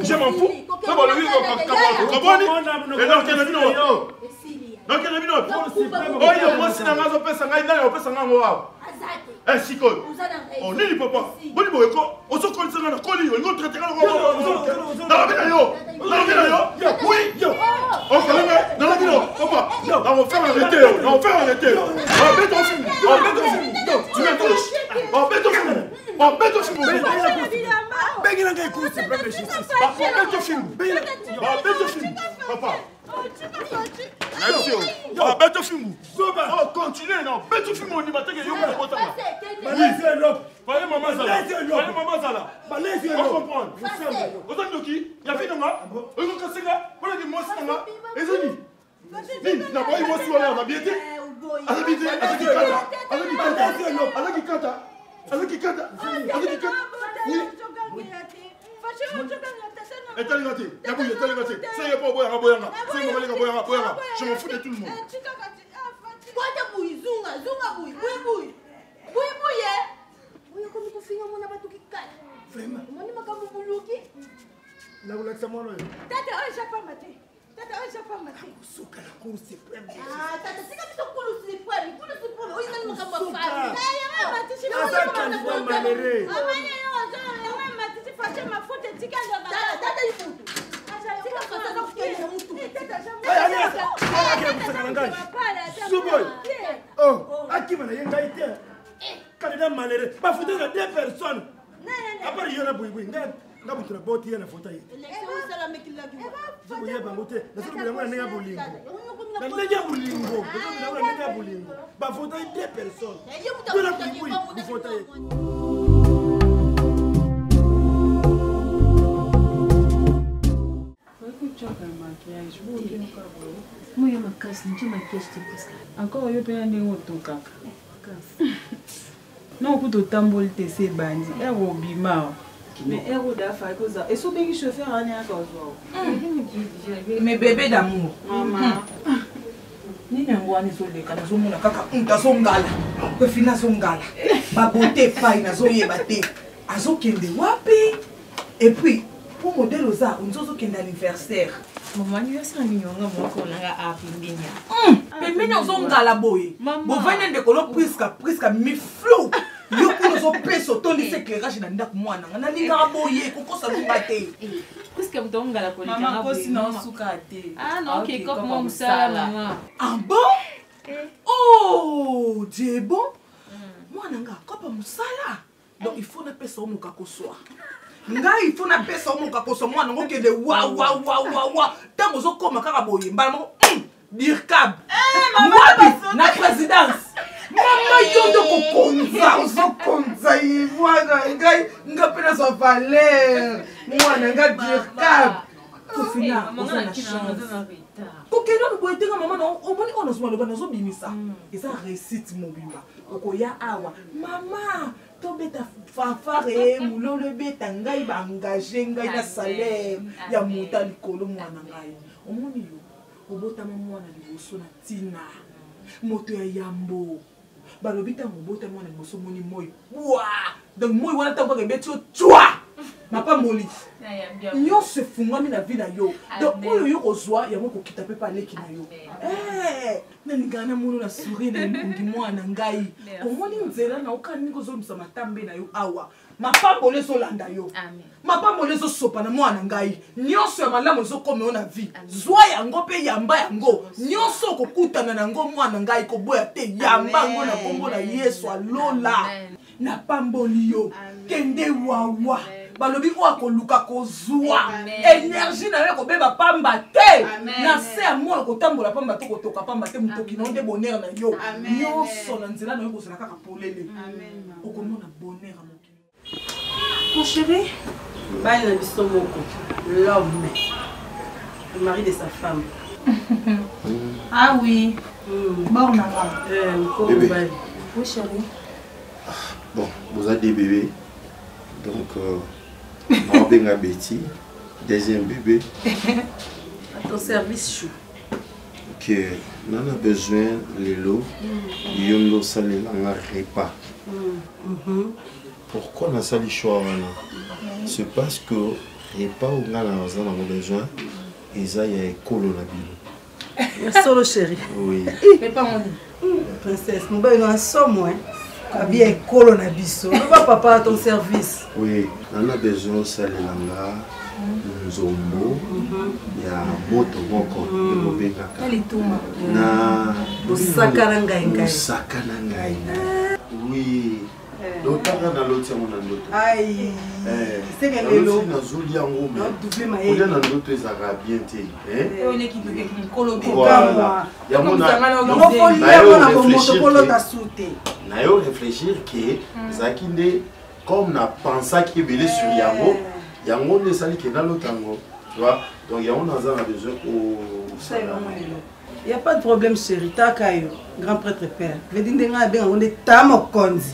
Je m'en fous. C'est bon, lui kaboni. Et donc il y a yo. Donc il y a yo. Oh, yo moi si na ngazo pesa ngai ndala opesa ngango wa. Eh siko. Oh nini papa. Boni boyeko. Oso kolisa na koli yo. Ngo traiter ka ngo. Nalobi na yo. Nalobi na yo. Oui. Yo. Oh kalanga. Nalobi no. Papa. On va faire arrêter. On va faire arrêter. On va ton film. On va ton film. Tu me touches. On va ton film. On va ton film. Bengina ngai kusi bebe justice. On va ton film. On va ton film. Papa. Merci. On va ton film. Oh continue non. Beto film on y va te yo ko kota. Balezi l'op. Fallait maman Zala. Fallait maman Zala. Balezi l'op. On comprend. Ozan doki. Ya fi nga. Oyo ko senga. Pour que moi senga. Ezoni. Ni na boy moi si wala na biete. Azabite. Azabite. Oui. Et t'as les gâtés. Je m'en fous de tout le monde. Oh, à qui m'a dit candidat malheureux. Pas foutre de 2 personnes. À part il y en a bouilli. Nga butura boti yana fota yi. Zibuye bangote. Nasuru bila mwana nenga bulingo. Na nenga bulingo. Na nenga bulingo. Ba fota yi 2 personnes. Bila bouilli bu fota yi. Moyo makasi nje makiaje te Pascal. Encore yo pena ndenge otokaka. Non kuto tamboli te se bandi. Ero bima. Mais ero da fa koza. Et so bengi chauffeur ani aka ozwa. Mais bébé d'amour. Maman. Nini ngwani so leka na so mona kaka so ngala. Ko fina so ngala. Ba beauté pai na so yeba te. Azo kende wapi? Et puis pour modèle oza, on zo kende anniversaire. Maman anniversaire minyonga moko nanga apimbenya. Pembenya zo ngala boye. Bo vane ndekolo priska mi flou. Yo kuno zo peso tondi s'éclairage na ndako mwana. Na linga boye kokosa lunga te. Priska mtonga la koleka. Maman kosi na suka te. Ah non, OK, comme mon sala maman. Ah bon? Oh, Dieu bon. Mwana nga kopa musala. Donc il faut na pesa o muka koswa. Nga il faut na pesa o muka koswa mwana ngoke de wa. Tango zo koma kaka boye mbala mo. Dirkab. Moi na présidence. Mama yondo kokonza uzokonza mwana nga pena so valeur. Mwana nga dirkab. Kofina na chance. Kokeno no boye tenga mama no omoni ono so maloba no so bimisa. Eza réussite mobimba. Okoya awa. Mama to beta fanfare mulolo beta ngai ba engagé ngai na salaire ya muta likolo mwana ngai. Omoni yo obota mwana liboso na tina. Moto ya yambo. Balobita mobota mwana liboso moni moyo. Wa! Donc moyo wana tango ke betio twa. Mapa moli. Yo se fungami na vie na yo. Donc oyo yo kozwa ya moko kita pe pa leki na yo. Eh, na ngana mono na souris na ngi mwana ngai. Omoni nzela na okani kozomisa matambe na yo awa. Mapambole so landa yo. Amen. Mapambole so sopa na mwana ngai. Nyonso ya malamu so kome na vie. Zwa yango pe yamba yango. Nyonso kokutana na ngo mwana ngai ko boya te yamba ngo na kombo na Yesu alola. Na pamboli yo. Kende wawa. Balobi ko akoluka kozwa. Énergie na yo ko beba pamba te. Na se amour ko tambola pamba to ko toka pamba te mutoki no de bonheur na yo. Nyonso na nzela na yo ko sala kaka polele. Okomona bonheur mo. Mon chéri, bail na biso moko. L'homme, le mari de sa femme. Ah oui. Bon, on Bébé. Oui chéri. Bon, vous avez des bébés. Donc, on va bien Betty. Deuxième bébé. À ton service chou. Ok, on a besoin de l'eau. Yondo salé un repas. Pourquoi on a sali choix? C'est parce que repas où on a besoin, ils ont un colo na bilo. Solo chérie. Oui. Mais pas mon princesse, nous avons un somme, bien colo na biso. Ne va papa à ton service. Oui, on a besoin de salé langa. Nzombo ya moto moko ebobengaka na osaka na ngai oui lotaka na loti yango na ndoto nazoli yango olia na ndoto ezalaka bien te nayo réfléchir ke ezalaki nde comme na pensaki ebele sur yango. Il y a un monde qui est dans le tango, tu vois. Donc il y a un besoin au. Il n'y a pas de problème, chérie. Takayo, grand prêtre père. Je dis que on est tamokonzi.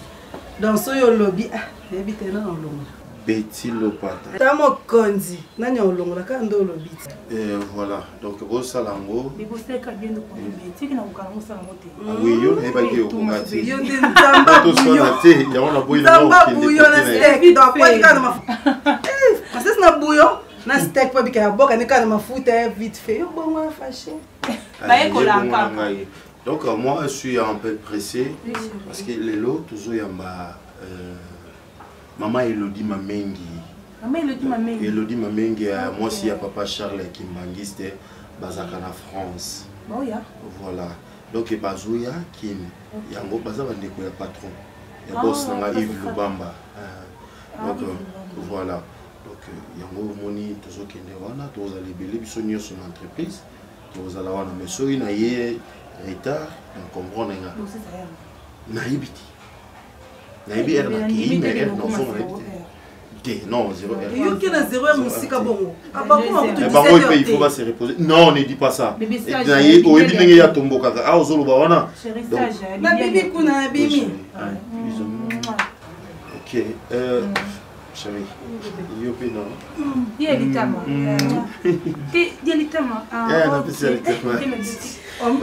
Dans ce lobby, habite dans le lobby. Betty Lopata. Tamokonzi. Nanya olongo la kando lobby. Et voilà. Donc au salango. Mais vous savez qu'il vient de Betty qui n'a aucun mot salamoté. Ah oui, yo est pas qui au Kongati. Yo dit Zamba bouillon. Il y a un bouillon. Zamba bouillon na steak. Donc quoi tu as ma. Parce que na bouillon. Na steak pas bika boka ne kana mafuta vite fait. Yo bon moi fâché. Ba ekola ka. Donc moi je suis un peu pressé parce que les lots toujours yamba maman Elodie Mamengi. Maman Elodie Mamengi. Elodie Mamengi moi aussi il y a papa Charles qui m'angiste bazaka na France. Bon ya. Voilà. Donc bazuya qui yango baza ba ndeko ya patron. Ya boss na Yves Lubamba. Donc voilà. Donc yango moni toujours kende wana tous les belé biso nyonso na entreprise. Tous ala wana mais so ina ye retard on comprend nga. Naibiti. Naibi erna ki mais erna non non, 0 R. Il y a 0 R musika bongo. Il faut pas se reposer. Non, ne dis pas ça. Il y a tombo kaka. Ah, ozolo ba wana. Na bibi kuna bibi. OK. Chérie. Yope non.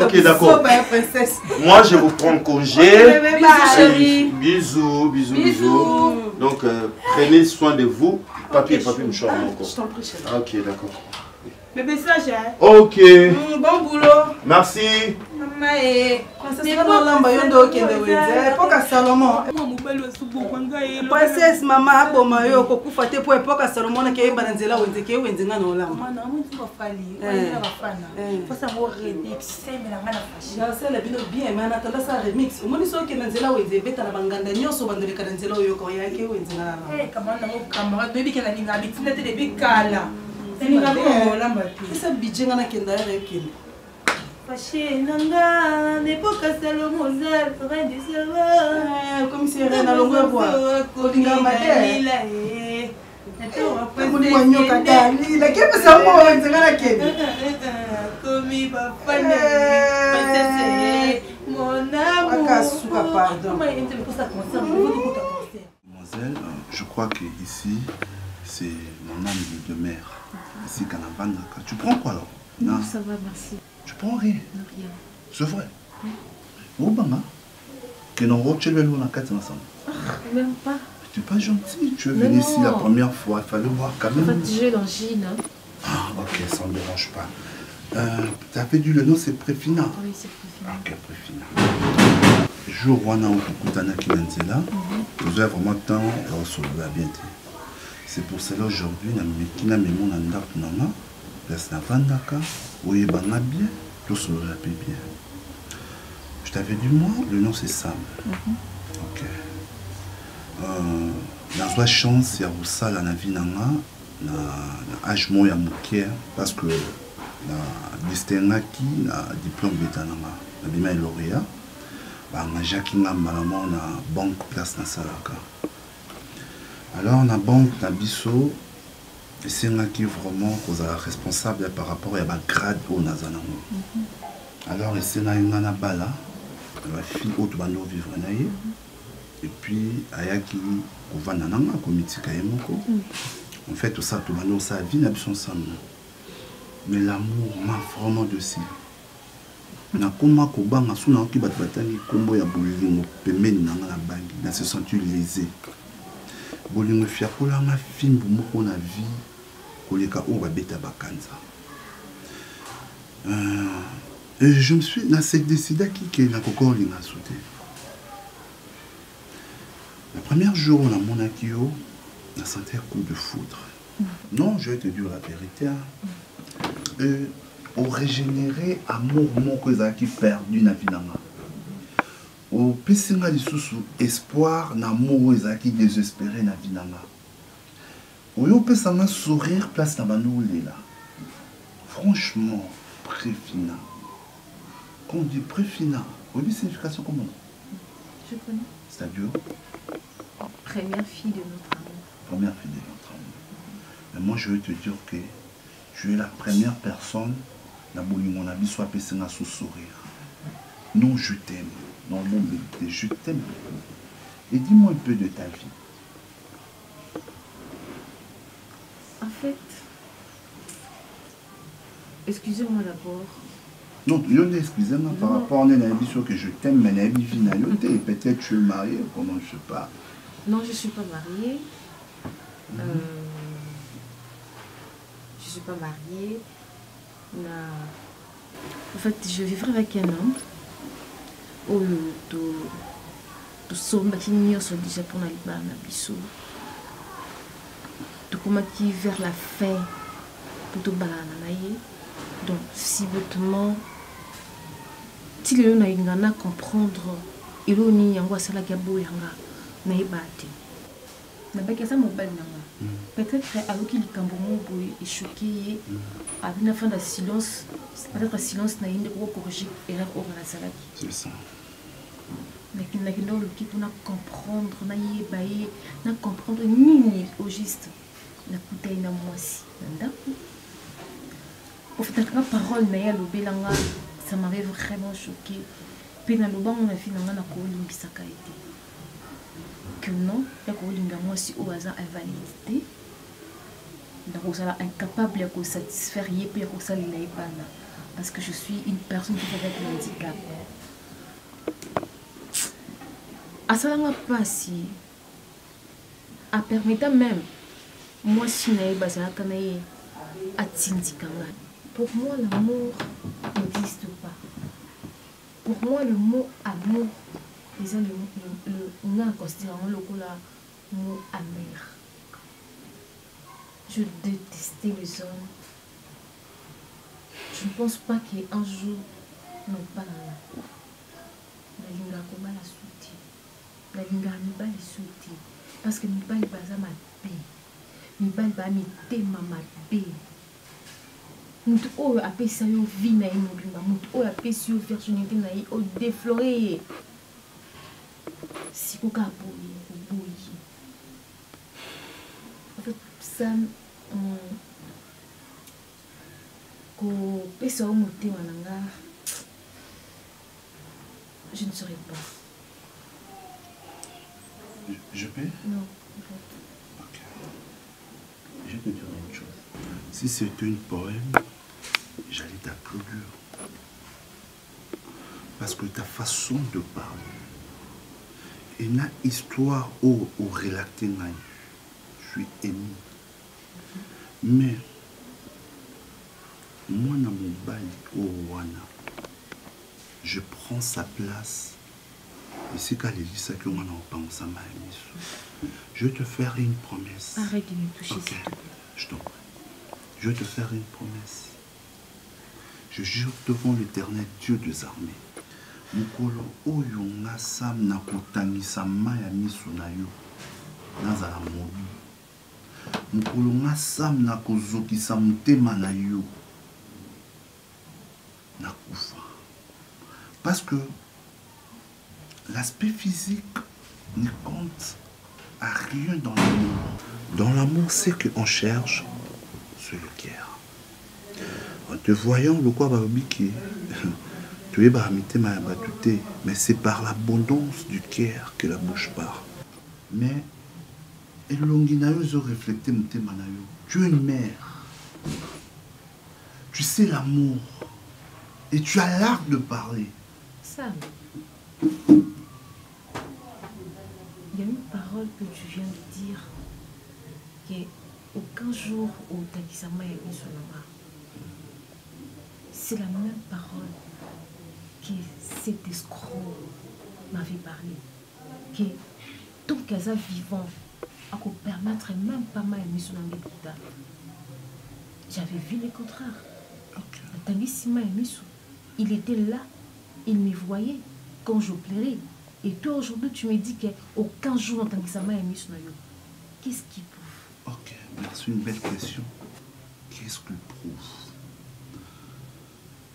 Ok, d'accord. Moi, je vous prends congé. Bisous, bisous, bisous. Donc, prenez soin de vous. Papier, mouchoir encore. Je t'en prie, chérie. Ok, d'accord. Bébé sage. Ok. Bon boulot. Merci. Princesse mama aboma yo kokufa te po epoka Salomon na ke bana nzela wenze ke wenze nga no lamba. Mana amuntu bafali. Wena bafana. Fosa mo remix semela ngana fashi. Ya sela bino bien mana tanda sa remix. Umoni so ke nzela wenze beta na banganda nyoso bandole ka nzela yo ko ya ke wenze nga. Kamana mo kamera bebi ke na ninga bitina te de bikala. Ninga mo lamba tu. Esa bijenga na kenda ya kende. Faché nanga n'époque Salomon zel rien de savoir comme si rien à longueur voix kodinga mater Moni wanyoka dali la kepe sa mo nzenga na kende komi ba fane princesse mon amour akasuka pardon comment il était pour ça concert mademoiselle je crois que ici c'est mon âme de mère ici Kanabanga tu prends quoi alors? Non ça va merci. Tu prends rien? Rien. C'est vrai? Où banga? Que non, tu es venu dans 4 ensemble. Même pas. Tu n'es pas gentil. Tu es venu ici la première fois. Il fallait voir quand même. En fait, j'ai l'angine. Ah, ok, ça ne me dérange pas. Tu as fait du Leno, c'est Préfina? Oui, c'est Préfina. Ok, Préfina. Jour où on a un qui est là, vous avez vraiment le temps de se lever bien. C'est pour cela aujourd'hui, on a mis mon andak nana. Place na Vandaka, oui, bien, tout se rappelle bien. Je t'avais dit, moi, le nom c'est Sam. Ok. Dans la chance, il y a ça, la vie, na âge moyen moqué, parce que la distingue qui na diplôme d'état, na bima lauréat, bah, na Jacques Malamon, na banque place na Salaka. Alors, na banque, na bisso. Et c'est là qui vraiment responsable par rapport à la grade au Nazanango. Alors, c'est là une bala, la fille au Tubano vivre naïe. Et puis, Ayaki, au Vanananga, comme il dit, En fait, tout ça, tout le monde, ça vie n'a pas ensemble. Mais l'amour m'a vraiment de si. Na koma ko banga suna ki batbatani kombo ya bolingo pemeni na la bangi na se sentir lésé. Bolingo fiakola ma fimbu moko na vie koleka o ba beta bakanza. Et je me suis décidé que na kokon linga sauté. Le premier jour on a mon akio, on a senti un coup de foudre. Non, je vais te dire la vérité. Au régénérer amour mon qui perdu na vinanga. Au pesinga lisusu espoir na amour qui désespéré na vinanga. Au pesanga sourire place na banu lela. Franchement, préfina. Quand on dit préfina, vous avez signification comment? Je connais. C'est-à-dire première fille de notre amour. Première fille de notre amour. Mais moi je veux te dire que tu es la première personne na bolingo na biso apesenga sous sourire. Non, je t'aime. Non, mon bébé, je t'aime. Et dis-moi un peu de ta vie. En fait, excusez-moi d'abord. Non, excusez-moi par rapport à la vie que je t'aime, mais la vie finalité. Peut-être tu es mariée, comment je sais pas. Non, je ne suis pas mariée. Je ne suis pas mariée. En fait, je vivrai avec un homme. Oh, tu sommes déjà pour la biso. Tu commences vers la fin pour te balayer. Donc, si votre si le n'a pas comprendre, il y a un sala gabo yanga na ibati. Na baki ça mobile nanga. Peut-être alors qu'il cambo boy est choqué avec une fin de silence, peut-être silence na inde pour corriger erreur au na sala. C'est ça. Mais qu'il n'a pas le qui pour comprendre na yebaye, na comprendre ni au juste. Na kutai na mwasi. Ndako. Au fait, la parole n'a pas ça m'avait vraiment choqué. Puis dans le banc, on a fait un que non, il y a moi si au hasard invalidité. Donc, on est incapable de satisfaire parce que je suis une personne qui fait avec un handicap. À ça n'a pas si. À permettre même, moi si je suis à Tindikanga. Pour moi, l'amour n'existe pas. Pour moi, le mot amour, on a considéré le mot amer. Je détestais les hommes. Je ne pense pas qu'un jour, non pas là. La linga koma la souti. La linga mi ba les souti. Parce que mi ba les baza ma paix. Mi ba mi tema ma paix. Mutu oyo apesa yo vie na ye mobimba, mutu oyo apesi yo virginité na ye o défloré sikoka boye boye. En fait ça ko pesa o motema na nga je ne saurais pas. Je peux? Non, en fait. Ok. Je vais te dire une chose. Si c'était une poème, j'allais t'applaudir. Parce que ta façon de parler, et une histoire au relaté, je suis ému. Mais, moi, dans mon bail au Wana, je prends sa place. Et c'est qu'à l'église, ça que moi, on pense à ma émission. Je vais te faire une promesse. Arrête de me toucher, okay. s'il te plaît. Je t'en prie. Je vais te faire une promesse. Je jure devant l'Éternel Dieu des armées. Mukolo oyo nga sam na kotangisa mai ya miso na yo nazala mobi. Mukolo nga sam na kozokisa motema na yo nakufa. Parce que l'aspect physique ne compte à rien dans l'amour. Dans l'amour, c'est qu'on cherche sur le cœur. En te voyant, le quoi va biquer. Tu es baramité ma batute, mais c'est par l'abondance du cœur que la bouche part. Mais Et Longinayo, je reflétais mon thème. Tu es une mère. Tu sais l'amour. Et tu as l'art de parler. Sam, il y a une parole que tu viens de dire qui est aucun jour où Takisama est mis sur le bras. C'est la même parole que cet escroc m'avait parlé. Que ton casa vivant a pu permettre même pas ma émission dans les. J'avais vu le contraire. Takisama émission. Il était là, il me voyait quand je pleurais. Et toi aujourd'hui tu me dis qu'aucun jour Takisama émission. Qu'est-ce qui prouve? Ok, merci, une belle question. Qu'est-ce qu'il prouve?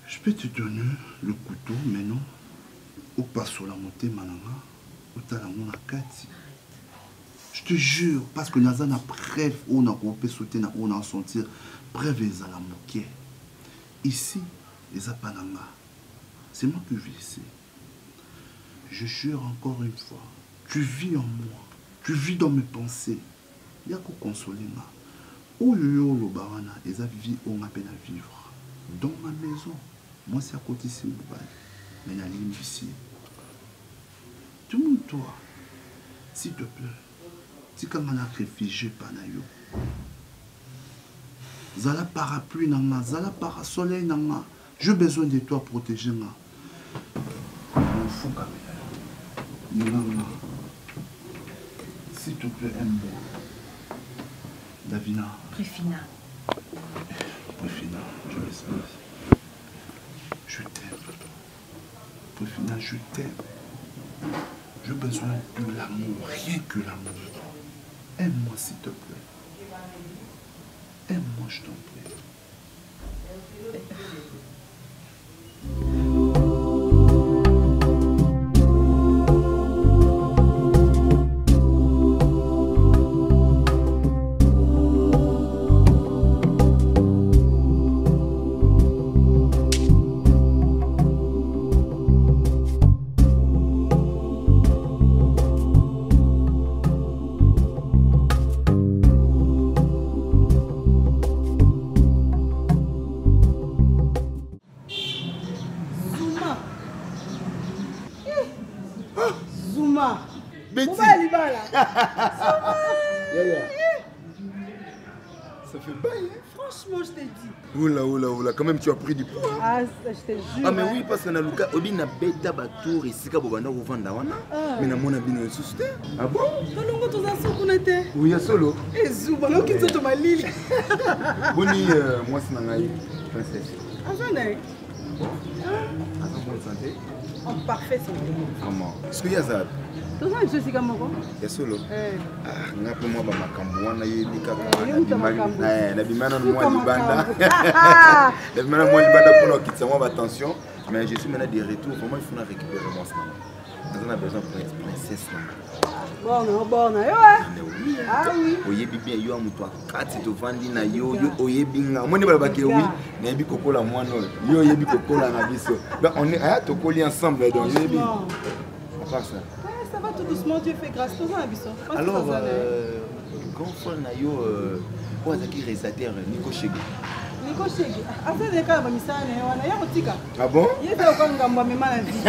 Je peux te donner le couteau, mais non. Ou pas sur la montée, mananga. Ou t'as la mona kati. Je te jure, parce que nous avons une preuve où on a coupé sauter, où on a sentir preuve à la moquette. Ici, les apananga. C'est moi qui vis ici. Je jure encore une fois. Tu vis en moi. Tu vis dans mes pensées. Il y a qu'à consoler moi. Où yo le barana, et ça vie on a peine à vivre. Dans ma maison. Moi c'est à côté ici, mais la ligne ici. Tout le monde, toi, s'il te plaît, si comme on a réfugié par nayo. Zala parapluie nanga, zala parasoleil nanga. J'ai besoin de toi protéger moi. Mon fou quand même. S'il te plaît, aime-moi. Davina. Préfina. Préfina, je l'espère. Je t'aime. Préfina, je t'aime. J'ai besoin de l'amour, rien que l'amour. Aime-moi s'il te plaît. Aime-moi, je t'en prie. Ça fait bail, hein? Franchement, je t'ai dit. Oula, quand même tu as pris du poids. Ah, je te jure. Ah, mais oui, parce que na luka, obi na beta batour ici, ka bobanda kovanda wana. Mais na mona bino susute. Ah bon? Kalongo toza sokuna te. Oui, ya solo. Ezuba, loki nzoto malili. Boni, moi c'est nangai, princesse. Azana. En bonne santé? En parfait santé. Comment? Est-ce qu'il y a ça? Toza biso sika moko. Ya solo. Ah, ngape moi ba makambo wana yebi kaka. Na bimana moi libanda. Na bimana moi libanda pour quitter moi attention, mais je suis maintenant de retour, vraiment il faut récupérer moi ça. On a besoin de princesse. Bon, yo. Ah oui. Oyebi bien yo amuto akati to vandi na yo oyebi nga. Moi ne ba ke oui, na yebi kokola moi non. Yo yebi kokola na biso. Donc on est à to coller ensemble donc yebi. On part ça. Ça va tout doucement, Dieu fait grâce pour ça biso. Alors grand frère na yo quoi ça qui réalisateur Nico Chege. Nico Chege. Après les cas ba misane wana ya kotika. Ah bon? Yete ko ngamba mema na vie.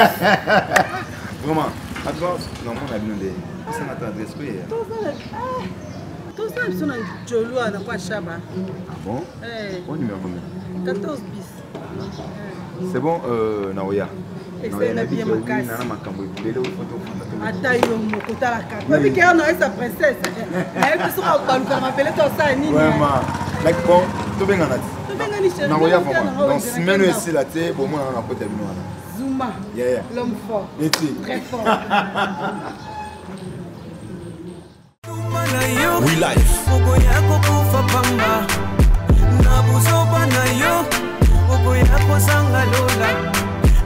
Vraiment. Attends, non mon ami ndé. Ça m'attend adresse quoi? Tout ça ils sont en Jolo na kwa Chaba. Ah bon? Bon numéro combien? 14 bis. C'est bon Naoya. C'est la bien makasi. Na makambo ebele au photo. Ata yo mokota la carte. Parce que on a sa princesse. Elle peut se rebaluka m'appeler toi ça nini. Vraiment. Like bon, to benga nati. To benga ni chérie. Naoya vraiment. Dans semaine ici la té, bon moi na côté bino wana. Zuma. Yeah. L'homme fort. Très fort. We life. Okoyako kufa pamba. Nabuzoba na yo. Okoyako sanga lola.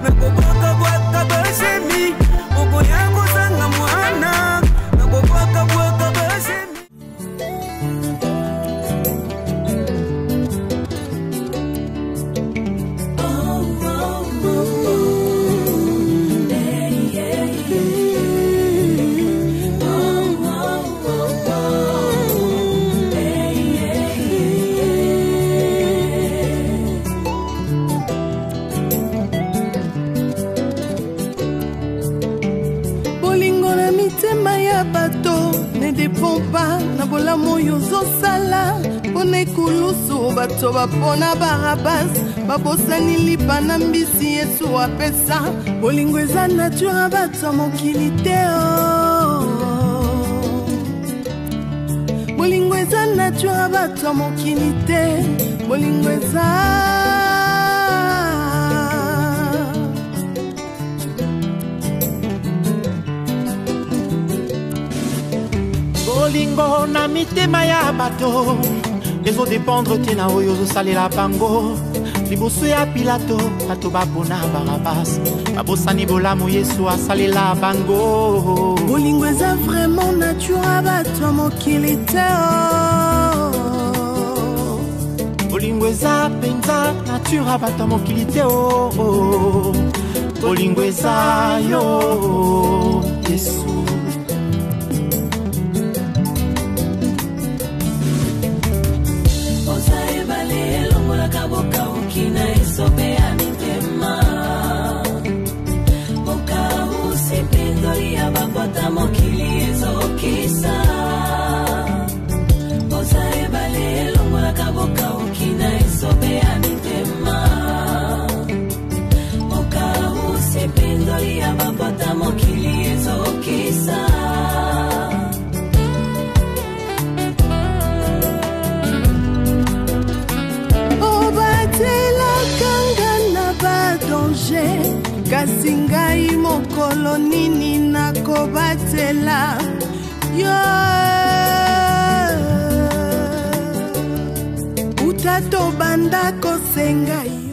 Nakobaka bwaka basemi. Okoyako sanga mwana. Nakobaka bwaka basemi. bolamu yo ozosala mpona ekulusu bato bapona barabas babosani lipa na mbisi yesu apesa bolingo eza nature bato ya mokili te bolingo eza nature bato ya mokili te bolingo eza bolingo na mitema ya bato ezodépendre te na oyo ozosalela bango liboso ya pilato bato bapona barabas babosani bolamu yesu asalela bango bolingo eza vraiment nature bato ya mokili te bolingo eza mpenza nature bato ya mokili te bolingo eza yo yesu boka ukina esobe ya mitema boka usipindoli ya babota mokili ezokisa boza ebale elongolaka boka ukina esobe ya mitema boka usipindoli ya babota mokili ezokisa kasi ngai mokolo nini nakobatela yo uta tobanda kosengai